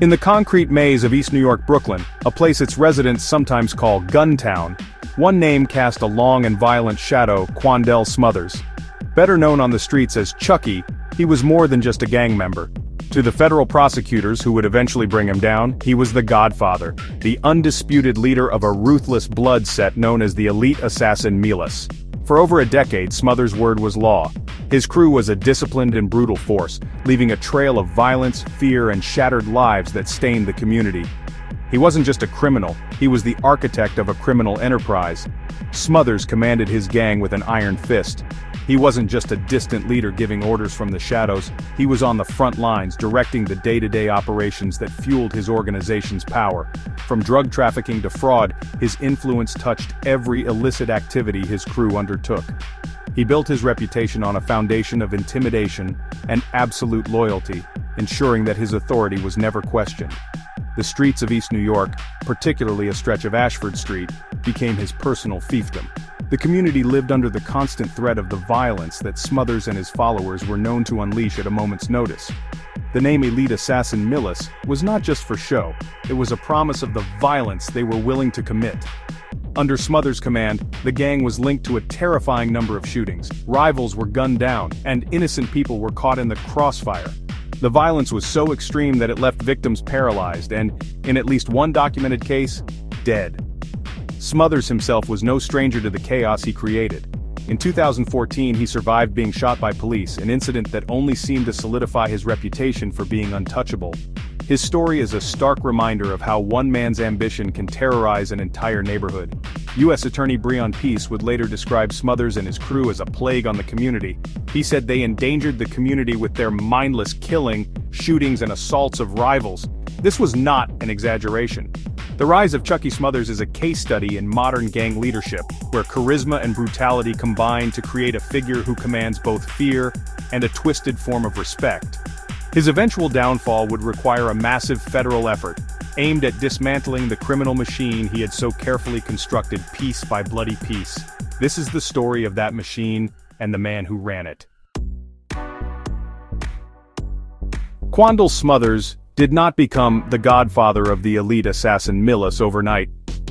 In the concrete maze of East New York, Brooklyn, a place its residents sometimes call Guntown, one name cast a long and violent shadow: Quandell Smothers. Better known on the streets as Chucky, he was more than just a gang member. To the federal prosecutors who would eventually bring him down, he was the Godfather, the undisputed leader of a ruthless blood set known as the elite assassin Milas. For over a decade, Smothers' word was law. His crew was a disciplined and brutal force, leaving a trail of violence, fear, and shattered lives that stained the community. He wasn't just a criminal, he was the architect of a criminal enterprise. Smothers commanded his gang with an iron fist. He wasn't just a distant leader giving orders from the shadows, he was on the front lines directing the day-to-day operations that fueled his organization's power. From drug trafficking to fraud, his influence touched every illicit activity his crew undertook. He built his reputation on a foundation of intimidation and absolute loyalty, ensuring that his authority was never questioned. The streets of East New York, particularly a stretch of Ashford Street, became his personal fiefdom. The community lived under the constant threat of the violence that Smothers and his followers were known to unleash at a moment's notice. The name elite assassin Milas was not just for show, it was a promise of the violence they were willing to commit. Under Smothers' command, the gang was linked to a terrifying number of shootings, rivals were gunned down, and innocent people were caught in the crossfire. The violence was so extreme that it left victims paralyzed and, in at least one documented case, dead. Smothers himself was no stranger to the chaos he created. In 2014, he survived being shot by police, an incident that only seemed to solidify his reputation for being untouchable. His story is a stark reminder of how one man's ambition can terrorize an entire neighborhood. U.S. Attorney Breon Peace would later describe Smothers and his crew as a plague on the community. He said they endangered the community with their mindless killing, shootings, and assaults of rivals. This was not an exaggeration. The rise of Chucky Smothers is a case study in modern gang leadership, where charisma and brutality combine to create a figure who commands both fear and a twisted form of respect. His eventual downfall would require a massive federal effort, aimed at dismantling the criminal machine he had so carefully constructed piece by bloody piece. This is the story of that machine and the man who ran it. Quandell Smothers did not become the godfather of the elite assassin Milas overnight.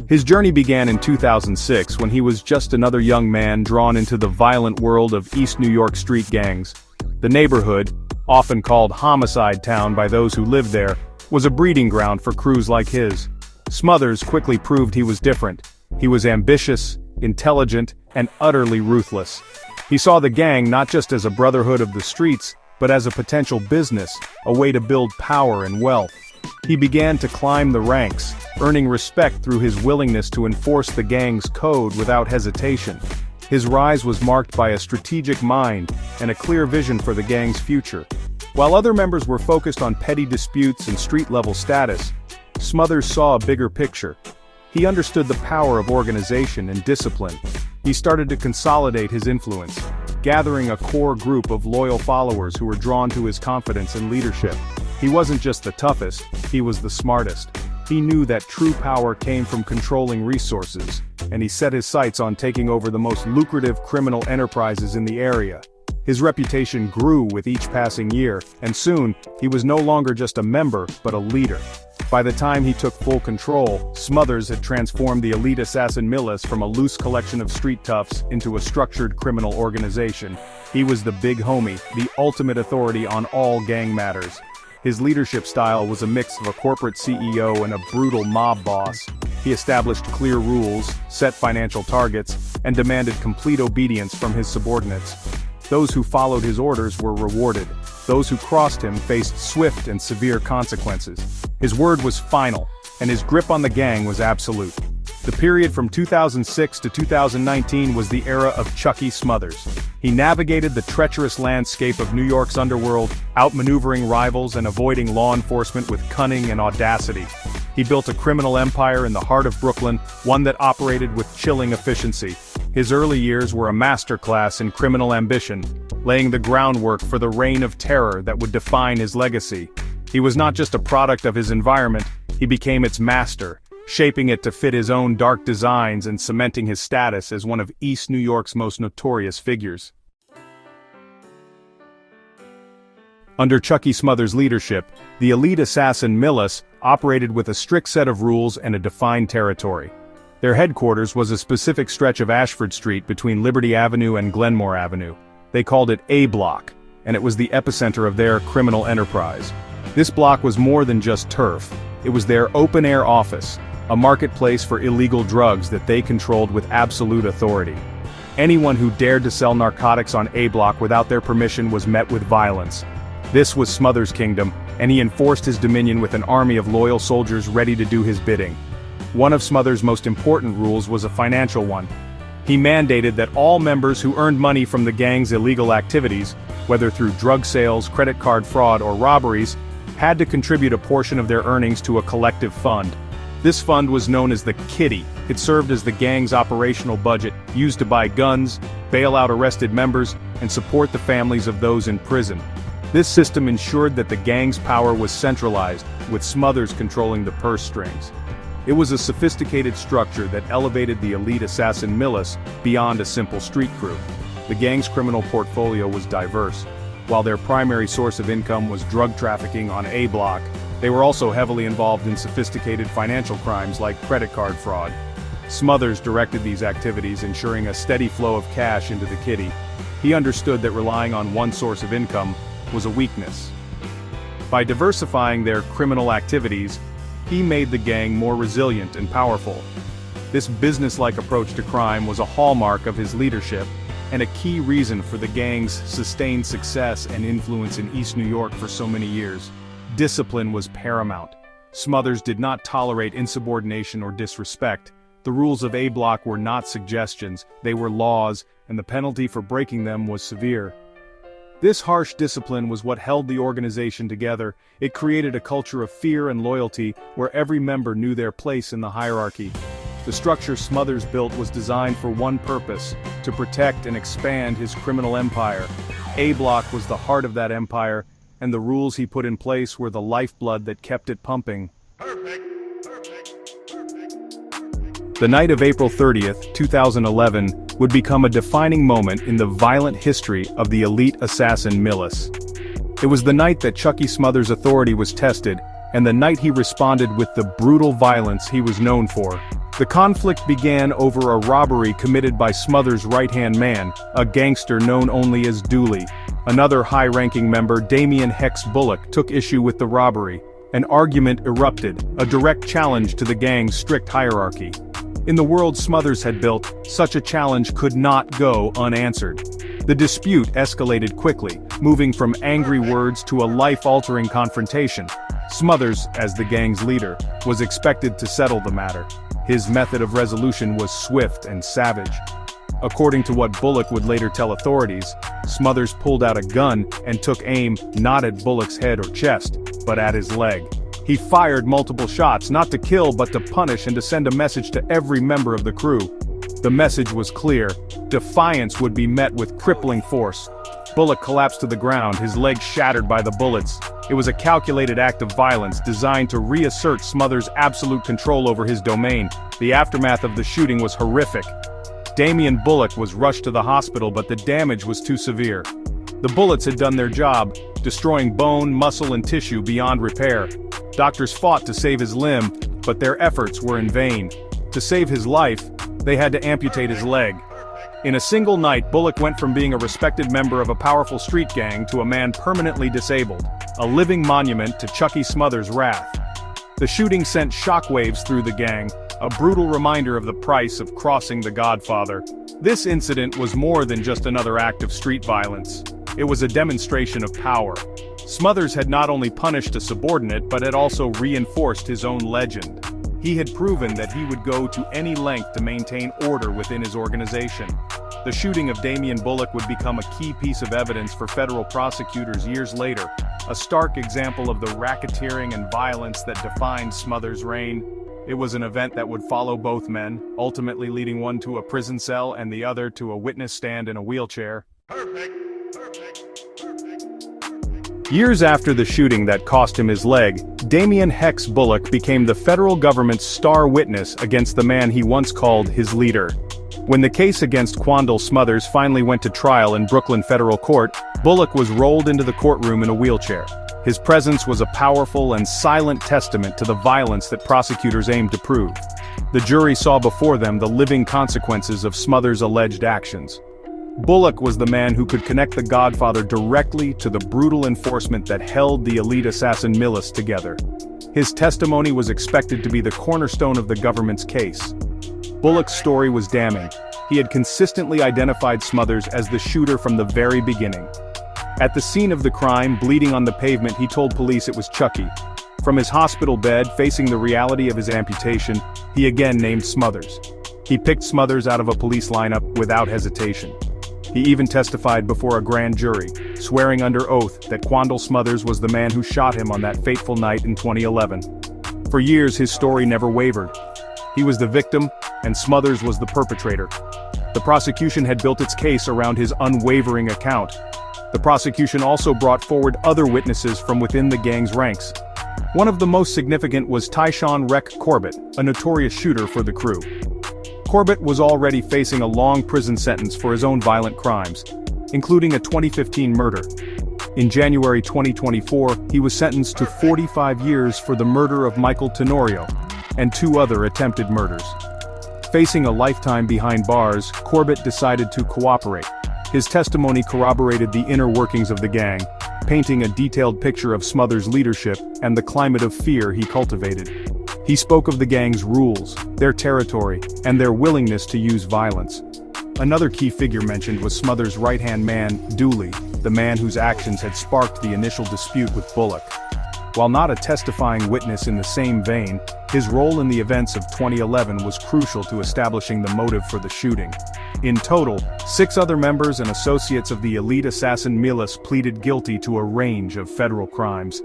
His journey began in 2006 when he was just another young man drawn into the violent world of East New York street gangs. The neighborhood, often called Homicide Town by those who lived there, was a breeding ground for crews like his. Smothers quickly proved he was different. He was ambitious, intelligent, and utterly ruthless. He saw the gang not just as a brotherhood of the streets, but as a potential business, a way to build power and wealth. He began to climb the ranks, earning respect through his willingness to enforce the gang's code without hesitation. His rise was marked by a strategic mind and a clear vision for the gang's future. While other members were focused on petty disputes and street-level status, Smothers saw a bigger picture. He understood the power of organization and discipline. He started to consolidate his influence, gathering a core group of loyal followers who were drawn to his confidence and leadership. He wasn't just the toughest, he was the smartest. He knew that true power came from controlling resources, and he set his sights on taking over the most lucrative criminal enterprises in the area. His reputation grew with each passing year, and soon, he was no longer just a member, but a leader. By the time he took full control, Smothers had transformed the elite assassin Milas from a loose collection of street toughs into a structured criminal organization. He was the big homie, the ultimate authority on all gang matters. His leadership style was a mix of a corporate CEO and a brutal mob boss. He established clear rules, set financial targets, and demanded complete obedience from his subordinates. Those who followed his orders were rewarded. Those who crossed him faced swift and severe consequences. His word was final, and his grip on the gang was absolute. The period from 2006 to 2019 was the era of Chucky Smothers. He navigated the treacherous landscape of New York's underworld, outmaneuvering rivals and avoiding law enforcement with cunning and audacity. He built a criminal empire in the heart of Brooklyn, one that operated with chilling efficiency. His early years were a masterclass in criminal ambition, laying the groundwork for the reign of terror that would define his legacy. He was not just a product of his environment, he became its master, shaping it to fit his own dark designs and cementing his status as one of East New York's most notorious figures. Under Chucky Smothers' leadership, the elite assassin milice operated with a strict set of rules and a defined territory. Their headquarters was a specific stretch of Ashford Street between Liberty Avenue and Glenmore Avenue. They called it A Block, and it was the epicenter of their criminal enterprise. This block was more than just turf. It was their open-air office, a marketplace for illegal drugs that they controlled with absolute authority. Anyone who dared to sell narcotics on A Block without their permission was met with violence. This was Smothers' kingdom, and he enforced his dominion with an army of loyal soldiers ready to do his bidding. One of Smothers' most important rules was a financial one. He mandated that all members who earned money from the gang's illegal activities, whether through drug sales, credit card fraud, or robberies, had to contribute a portion of their earnings to a collective fund. This fund was known as the Kitty. It served as the gang's operational budget, used to buy guns, bail out arrested members, and support the families of those in prison. This system ensured that the gang's power was centralized, with Smothers controlling the purse strings. It was a sophisticated structure that elevated the elite assassin milice beyond a simple street crew. The gang's criminal portfolio was diverse. While their primary source of income was drug trafficking on A Block, they were also heavily involved in sophisticated financial crimes like credit card fraud. Smothers directed these activities, ensuring a steady flow of cash into the kitty. He understood that relying on one source of income was a weakness. By diversifying their criminal activities, he made the gang more resilient and powerful. This business-like approach to crime was a hallmark of his leadership, and a key reason for the gang's sustained success and influence in East New York for so many years. Discipline was paramount. Smothers did not tolerate insubordination or disrespect. The rules of A Block were not suggestions, they were laws, and the penalty for breaking them was severe. This harsh discipline was what held the organization together. It created a culture of fear and loyalty where every member knew their place in the hierarchy. The structure Smothers built was designed for one purpose: to protect and expand his criminal empire. A Block was the heart of that empire, and the rules he put in place were the lifeblood that kept it pumping. The night of April 30th, 2011, would become a defining moment in the violent history of the elite assassin milice. It was the night that Chucky Smothers' authority was tested, and the night he responded with the brutal violence he was known for. The conflict began over a robbery committed by Smothers' right-hand man, a gangster known only as Dooley. Another high-ranking member, Damian Hex Bullock, took issue with the robbery. An argument erupted, a direct challenge to the gang's strict hierarchy. In the world Smothers had built, such a challenge could not go unanswered. The dispute escalated quickly, moving from angry words to a life-altering confrontation. Smothers, as the gang's leader, was expected to settle the matter. His method of resolution was swift and savage. According to what Bullock would later tell authorities, Smothers pulled out a gun and took aim not at Bullock's head or chest, but at his leg. He fired multiple shots, not to kill but to punish and to send a message to every member of the crew. The message was clear: defiance would be met with crippling force. Bullock collapsed to the ground, his leg shattered by the bullets. It was a calculated act of violence designed to reassert Smothers' absolute control over his domain. The aftermath of the shooting was horrific. Damian Bullock was rushed to the hospital, but the damage was too severe. The bullets had done their job, destroying bone, muscle, and tissue beyond repair. Doctors fought to save his limb, but their efforts were in vain. To save his life, they had to amputate his leg. In a single night, Bullock went from being a respected member of a powerful street gang to a man permanently disabled, a living monument to Chucky Smothers' wrath. The shooting sent shockwaves through the gang, a brutal reminder of the price of crossing the Godfather. This incident was more than just another act of street violence. It was a demonstration of power. Smothers had not only punished a subordinate but had also reinforced his own legend. He had proven that he would go to any length to maintain order within his organization. The shooting of Damian Bullock would become a key piece of evidence for federal prosecutors years later, a stark example of the racketeering and violence that defined Smothers' reign. It was an event that would follow both men, ultimately leading one to a prison cell and the other to a witness stand in a wheelchair. Years after the shooting that cost him his leg, Damian Hex Bullock became the federal government's star witness against the man he once called his leader. When the case against Quandell Smothers finally went to trial in Brooklyn Federal Court, Bullock was rolled into the courtroom in a wheelchair. His presence was a powerful and silent testament to the violence that prosecutors aimed to prove. The jury saw before them the living consequences of Smothers' alleged actions. Bullock was the man who could connect the Godfather directly to the brutal enforcement that held the elite assassin milice together. His testimony was expected to be the cornerstone of the government's case. Bullock's story was damning. He had consistently identified Smothers as the shooter from the very beginning. At the scene of the crime, bleeding on the pavement, he told police it was Chucky. From his hospital bed, facing the reality of his amputation, he again named Smothers. He picked Smothers out of a police lineup without hesitation. He even testified before a grand jury, swearing under oath that Quandell Smothers was the man who shot him on that fateful night in 2011. For years, his story never wavered. He was the victim, and Smothers was the perpetrator. The prosecution had built its case around his unwavering account. The prosecution also brought forward other witnesses from within the gang's ranks. One of the most significant was Tyshawn "Wreck" Corbett, a notorious shooter for the crew. Corbett was already facing a long prison sentence for his own violent crimes, including a 2015 murder. In January 2024, he was sentenced to 45 years for the murder of Michael Tenorio, and 2 other attempted murders. Facing a lifetime behind bars, Corbett decided to cooperate. His testimony corroborated the inner workings of the gang, painting a detailed picture of Smothers' leadership and the climate of fear he cultivated. He spoke of the gang's rules, their territory, and their willingness to use violence. Another key figure mentioned was Smothers' right-hand man, Dooley, the man whose actions had sparked the initial dispute with Bullock. While not a testifying witness in the same vein, his role in the events of 2011 was crucial to establishing the motive for the shooting. In total, 6 other members and associates of the elite assassin milice pleaded guilty to a range of federal crimes.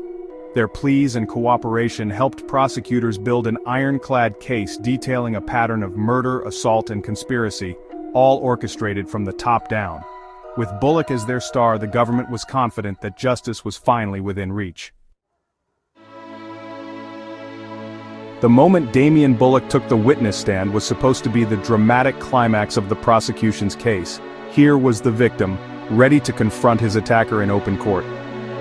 Their pleas and cooperation helped prosecutors build an ironclad case detailing a pattern of murder, assault, and conspiracy, all orchestrated from the top down. With Bullock as their star, the government was confident that justice was finally within reach. The moment Damian Bullock took the witness stand was supposed to be the dramatic climax of the prosecution's case. Here was the victim, ready to confront his attacker in open court.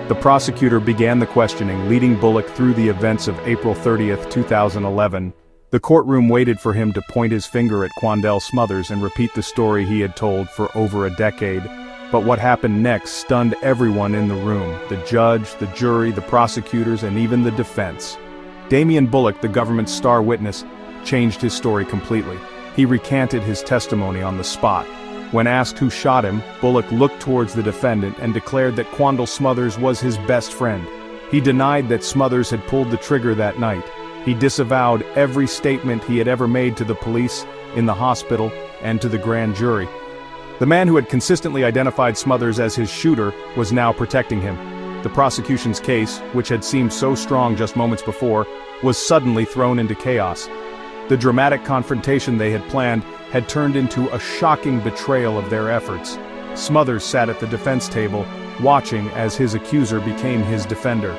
The prosecutor began the questioning, leading Bullock through the events of April 30, 2011. The courtroom waited for him to point his finger at Quandell Smothers and repeat the story he had told for over a decade. But what happened next stunned everyone in the room: the judge, the jury, the prosecutors, and even the defense. Damian Bullock, the government's star witness, changed his story completely. He recanted his testimony on the spot. When asked who shot him, Bullock looked towards the defendant and declared that Quandell Smothers was his best friend. He denied that Smothers had pulled the trigger that night. He disavowed every statement he had ever made to the police, in the hospital, and to the grand jury. The man who had consistently identified Smothers as his shooter was now protecting him. The prosecution's case, which had seemed so strong just moments before, was suddenly thrown into chaos. The dramatic confrontation they had planned had turned into a shocking betrayal of their efforts. Smothers sat at the defense table, watching as his accuser became his defender.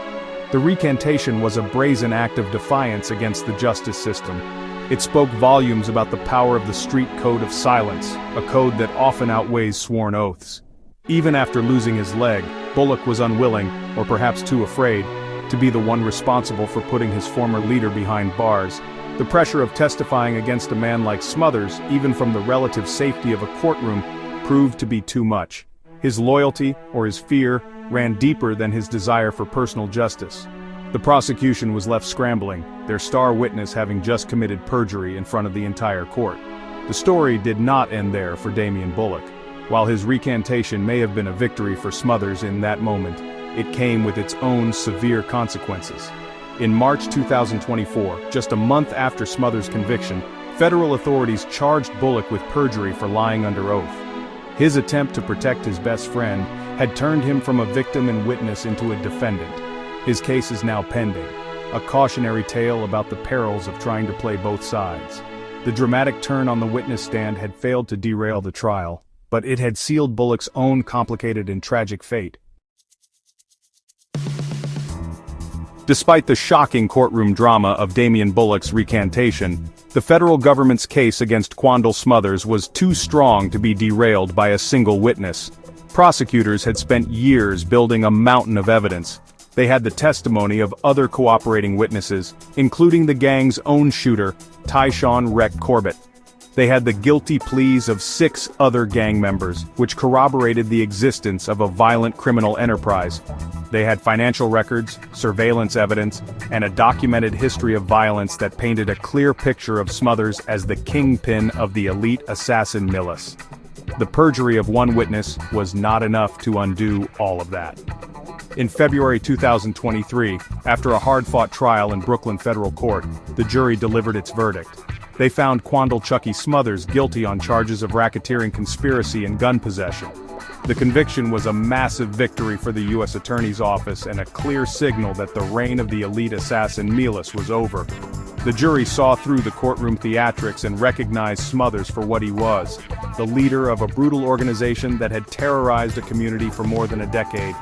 The recantation was a brazen act of defiance against the justice system. It spoke volumes about the power of the street code of silence, a code that often outweighs sworn oaths. Even after losing his leg, Bullock was unwilling, or perhaps too afraid, to be the one responsible for putting his former leader behind bars. The pressure of testifying against a man like Smothers, even from the relative safety of a courtroom, proved to be too much. His loyalty, or his fear, ran deeper than his desire for personal justice. The prosecution was left scrambling, their star witness having just committed perjury in front of the entire court. The story did not end there for Damian Bullock. While his recantation may have been a victory for Smothers in that moment, it came with its own severe consequences. In March 2024, just a month after Smothers' conviction, federal authorities charged Bullock with perjury for lying under oath. His attempt to protect his best friend had turned him from a victim and witness into a defendant. His case is now pending, a cautionary tale about the perils of trying to play both sides. The dramatic turn on the witness stand had failed to derail the trial, but it had sealed Bullock's own complicated and tragic fate. Despite the shocking courtroom drama of Damian Bullock's recantation, The federal government's case against Quandell Smothers was too strong to be derailed by a single witness. Prosecutors had spent years building a mountain of evidence. They had the testimony of other cooperating witnesses, including the gang's own shooter, Tyshawn Reck Corbett. They had the guilty pleas of 6 other gang members, which corroborated the existence of a violent criminal enterprise. They had financial records, surveillance evidence, and a documented history of violence that painted a clear picture of Smothers as the kingpin of the elite assassin milice. The perjury of one witness was not enough to undo all of that. In February 2023, after a hard-fought trial in Brooklyn federal court, the jury delivered its verdict. They found Quandell Chucky Smothers guilty on charges of racketeering, conspiracy, and gun possession. The conviction was a massive victory for the U.S. Attorney's Office and a clear signal that the reign of the elite assassin milice was over. The jury saw through the courtroom theatrics and recognized Smothers for what he was, the leader of a brutal organization that had terrorized a community for more than a decade.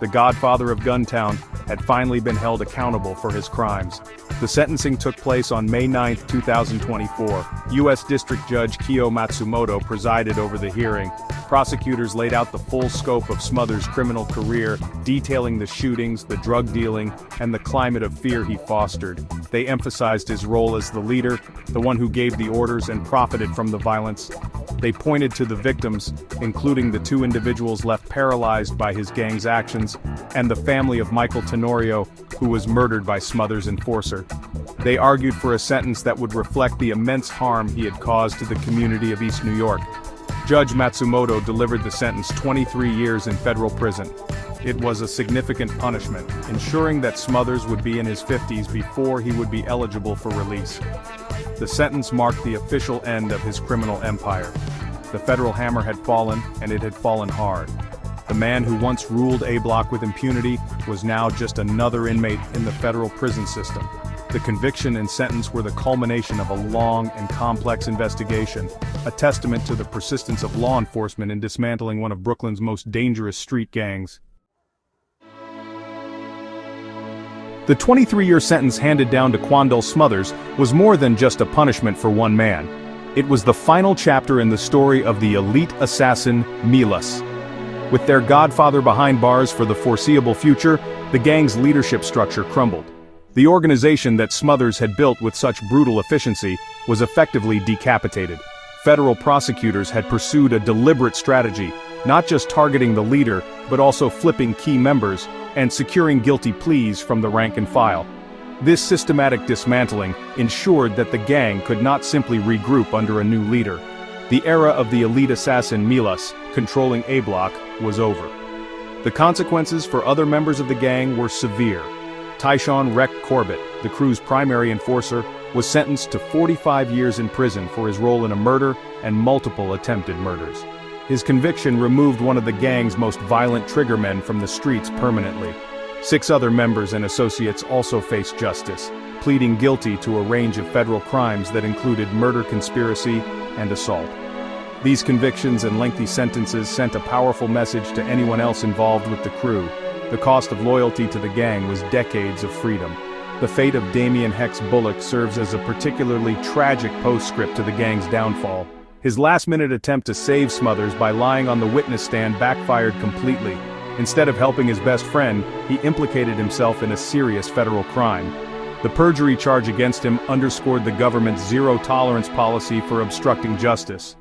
The godfather of Guntown had finally been held accountable for his crimes. The sentencing took place on May 9, 2024. U.S. District Judge Kyo Matsumoto presided over the hearing. Prosecutors laid out the full scope of Smothers' criminal career, detailing the shootings, the drug dealing, and the climate of fear he fostered. They emphasized his role as the leader, the one who gave the orders and profited from the violence. They pointed to the victims, including the 2 individuals left paralyzed by his gang's actions, and the family of Michael Tenorio, who was murdered by Smothers' enforcer. They argued for a sentence that would reflect the immense harm he had caused to the community of East New York. Judge Matsumoto delivered the sentence 23 years in federal prison. It was a significant punishment, ensuring that Smothers would be in his 50s before he would be eligible for release. The sentence marked the official end of his criminal empire. The federal hammer had fallen, and it had fallen hard. The man who once ruled A Block with impunity was now just another inmate in the federal prison system. The conviction and sentence were the culmination of a long and complex investigation, a testament to the persistence of law enforcement in dismantling one of Brooklyn's most dangerous street gangs. The 23-year sentence handed down to Quandell Smothers was more than just a punishment for one man. It was the final chapter in the story of the elite assassin milice. With their godfather behind bars for the foreseeable future, the gang's leadership structure crumbled. The organization that Smothers had built with such brutal efficiency was effectively decapitated. Federal prosecutors had pursued a deliberate strategy, not just targeting the leader, but also flipping key members and securing guilty pleas from the rank and file. This systematic dismantling ensured that the gang could not simply regroup under a new leader. The era of the elite assassin milice, controlling A Block, was over. The consequences for other members of the gang were severe. Tyshawn Reck Corbett, the crew's primary enforcer, was sentenced to 45 years in prison for his role in a murder and multiple attempted murders. His conviction removed one of the gang's most violent triggermen from the streets permanently. 6 other members and associates also faced justice, pleading guilty to a range of federal crimes that included murder, conspiracy, and assault. These convictions and lengthy sentences sent a powerful message to anyone else involved with the crew. The cost of loyalty to the gang was decades of freedom. The fate of Damian Hex Bullock serves as a particularly tragic postscript to the gang's downfall. His last-minute attempt to save Smothers by lying on the witness stand backfired completely. Instead of helping his best friend, he implicated himself in a serious federal crime. The perjury charge against him underscored the government's zero-tolerance policy for obstructing justice.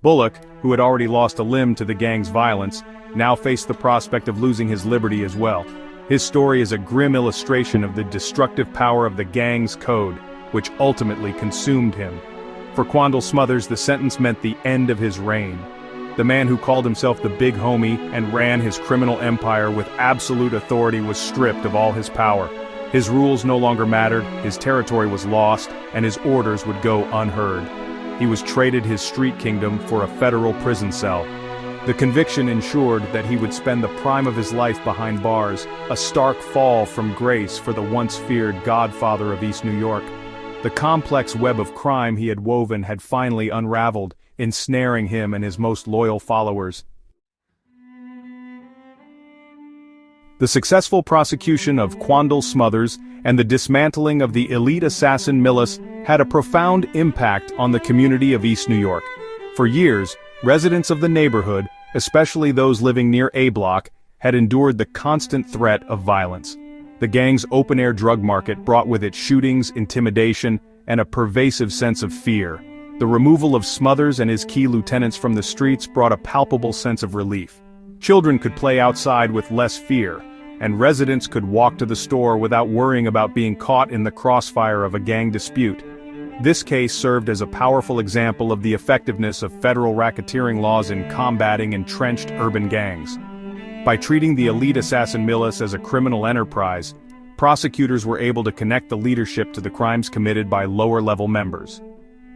Bullock, who had already lost a limb to the gang's violence, now faced the prospect of losing his liberty as well. His story is a grim illustration of the destructive power of the gang's code, which ultimately consumed him. For Quandell Smothers, the sentence meant the end of his reign. The man who called himself the Big Homie and ran his criminal empire with absolute authority was stripped of all his power. His rules no longer mattered, his territory was lost, and his orders would go unheard. He was traded his street kingdom for a federal prison cell. The conviction ensured that he would spend the prime of his life behind bars, a stark fall from grace for the once feared godfather of East New York. The complex web of crime he had woven had finally unraveled, ensnaring him and his most loyal followers. The successful prosecution of Quandell Smothers and the dismantling of the elite assassin milice had a profound impact on the community of East New York. For years, residents of the neighborhood, especially those living near A Block, had endured the constant threat of violence. The gang's open-air drug market brought with it shootings, intimidation, and a pervasive sense of fear. The removal of Smothers and his key lieutenants from the streets brought a palpable sense of relief. Children could play outside with less fear, and residents could walk to the store without worrying about being caught in the crossfire of a gang dispute. This case served as a powerful example of the effectiveness of federal racketeering laws in combating entrenched urban gangs. By treating the elite assassin milice as a criminal enterprise, prosecutors were able to connect the leadership to the crimes committed by lower-level members.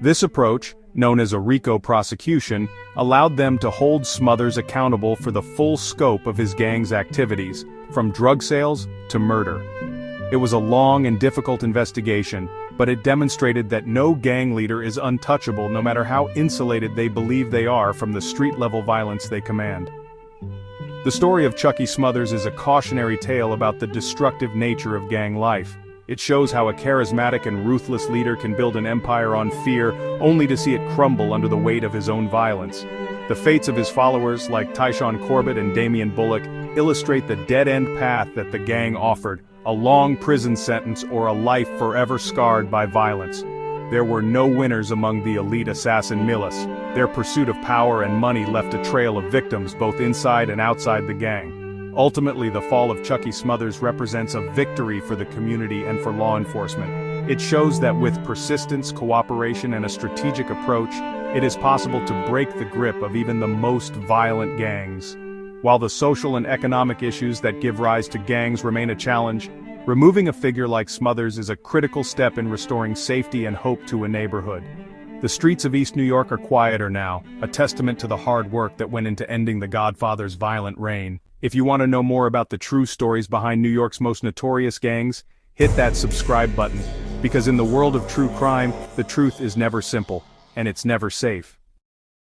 This approach, known as a RICO prosecution, allowed them to hold Smothers accountable for the full scope of his gang's activities, from drug sales to murder. It was a long and difficult investigation, but it demonstrated that no gang leader is untouchable no matter how insulated they believe they are from the street-level violence they command. The story of Chucky Smothers is a cautionary tale about the destructive nature of gang life. It shows how a charismatic and ruthless leader can build an empire on fear, only to see it crumble under the weight of his own violence. The fates of his followers, like Tyshawn Corbett and Damian Bullock, illustrate the dead-end path that the gang offered, a long prison sentence or a life forever scarred by violence. There were no winners among the elite assassin milice. Their pursuit of power and money left a trail of victims both inside and outside the gang. Ultimately, the fall of Chucky Smothers represents a victory for the community and for law enforcement. It shows that with persistence, cooperation, and a strategic approach, it is possible to break the grip of even the most violent gangs. While the social and economic issues that give rise to gangs remain a challenge, removing a figure like Smothers is a critical step in restoring safety and hope to a neighborhood. The streets of East New York are quieter now, a testament to the hard work that went into ending the Godfather's violent reign. If you want to know more about the true stories behind New York's most notorious gangs, hit that subscribe button, because in the world of true crime, the truth is never simple, and it's never safe.